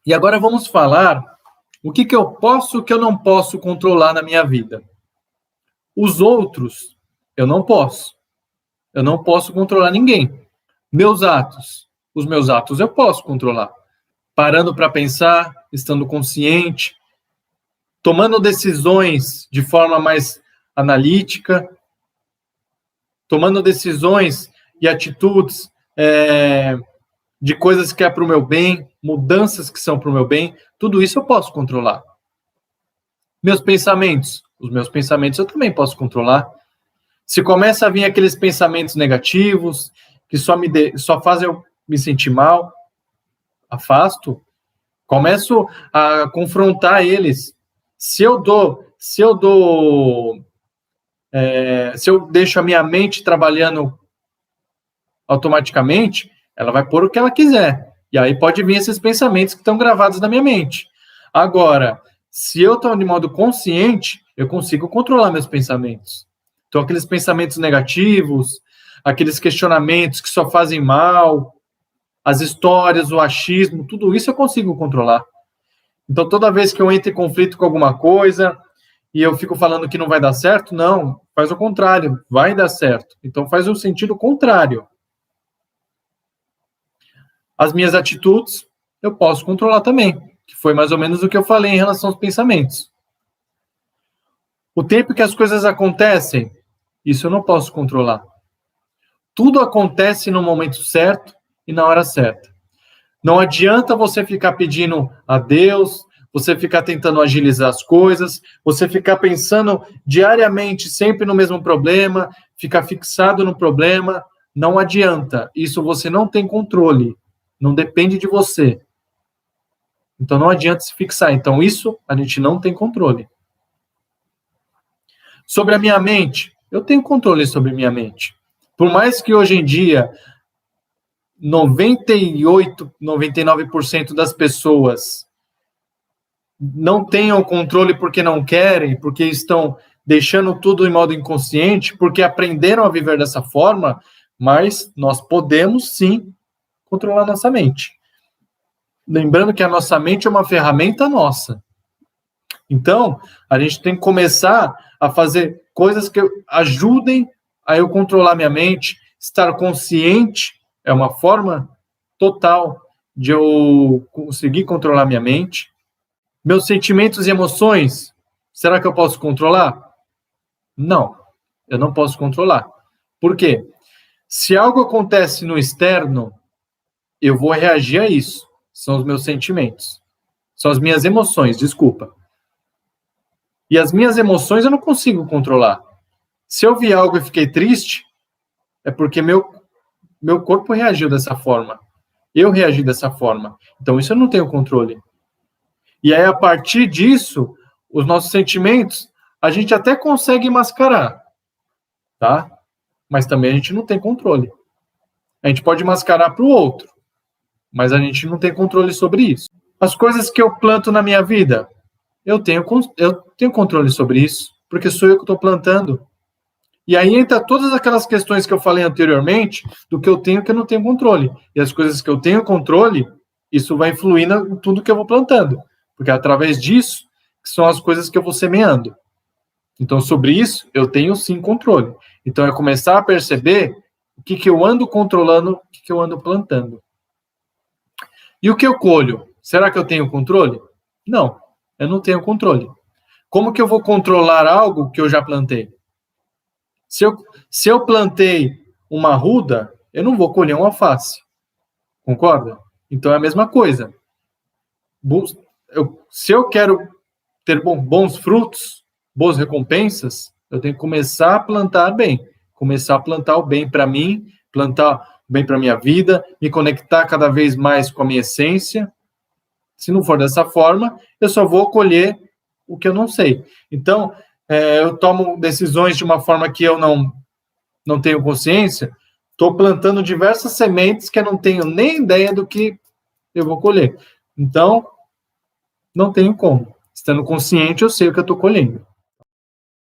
E agora vamos falar o que eu posso e o que eu não posso controlar na minha vida. Os outros, eu não posso. Eu não posso controlar ninguém. Os meus atos eu posso controlar. Parando para pensar, estando consciente, tomando decisões de forma mais analítica, tomando decisões e atitudes de coisas que é para o meu bem, mudanças que são para o meu bem, tudo isso eu posso controlar. Os meus pensamentos eu também posso controlar. Se começa a vir aqueles pensamentos negativos, que só fazem eu me sentir mal, afasto, começo a confrontar eles. Se eu deixo a minha mente trabalhando automaticamente, ela vai pôr o que ela quiser. E aí pode vir esses pensamentos que estão gravados na minha mente. Agora, se eu estou de modo consciente, eu consigo controlar meus pensamentos. Então, aqueles pensamentos negativos, aqueles questionamentos que só fazem mal, as histórias, o achismo, tudo isso eu consigo controlar. Então, toda vez que eu entro em conflito com alguma coisa e eu fico falando que não vai dar certo, não, faz o contrário, vai dar certo. Então, faz o sentido contrário. As minhas atitudes, eu posso controlar também, que foi mais ou menos o que eu falei em relação aos pensamentos. O tempo que as coisas acontecem, isso eu não posso controlar. Tudo acontece no momento certo e na hora certa. Não adianta você ficar pedindo a Deus, você ficar tentando agilizar as coisas, você ficar pensando diariamente sempre no mesmo problema, ficar fixado no problema, não adianta. Isso você não tem controle, não depende de você. Então não adianta se fixar. Então isso a gente não tem controle. Sobre a minha mente, eu tenho controle sobre minha mente. Por mais que hoje em dia 98, 99% das pessoas não tenham controle porque não querem, porque estão deixando tudo em modo inconsciente, porque aprenderam a viver dessa forma, mas nós podemos sim controlar nossa mente. Lembrando que a nossa mente é uma ferramenta nossa. Então, a gente tem que começar a fazer coisas que ajudem a eu controlar minha mente, estar consciente é uma forma total de eu conseguir controlar minha mente. Meus sentimentos e emoções, será que eu posso controlar? Não, eu não posso controlar. Por quê? Se algo acontece no externo, eu vou reagir a isso. São os meus sentimentos. São as minhas emoções, desculpa. E as minhas emoções eu não consigo controlar. Se eu vi algo e fiquei triste, é porque meu corpo reagiu dessa forma. Eu reagi dessa forma. Então, isso eu não tenho controle. E aí, a partir disso, os nossos sentimentos, a gente até consegue mascarar, tá? Mas também a gente não tem controle. A gente pode mascarar para o outro, mas a gente não tem controle sobre isso. As coisas que eu planto na minha vida, eu tenho controle sobre isso, porque sou eu que estou plantando. E aí entra todas aquelas questões que eu falei anteriormente, do que eu tenho e que eu não tenho controle. E as coisas que eu tenho controle, isso vai influir em tudo que eu vou plantando. Porque é através disso que são as coisas que eu vou semeando. Então, sobre isso, eu tenho sim controle. Então, é começar a perceber o que eu ando controlando, o que eu ando plantando. E o que eu colho? Será que eu tenho controle? Não, eu não tenho controle. Como que eu vou controlar algo que eu já plantei? Se eu plantei uma arruda, eu não vou colher um alface. Concorda? Então é a mesma coisa. Se eu quero ter bons frutos, boas recompensas, eu tenho que começar a plantar bem. Começar a plantar o bem para mim, plantar o bem para a minha vida, me conectar cada vez mais com a minha essência. Se não for dessa forma, eu só vou colher o que eu não sei. Então, eu tomo decisões de uma forma que eu não tenho consciência, estou plantando diversas sementes que eu não tenho nem ideia do que eu vou colher. Então, não tenho como. Estando consciente, eu sei o que eu estou colhendo.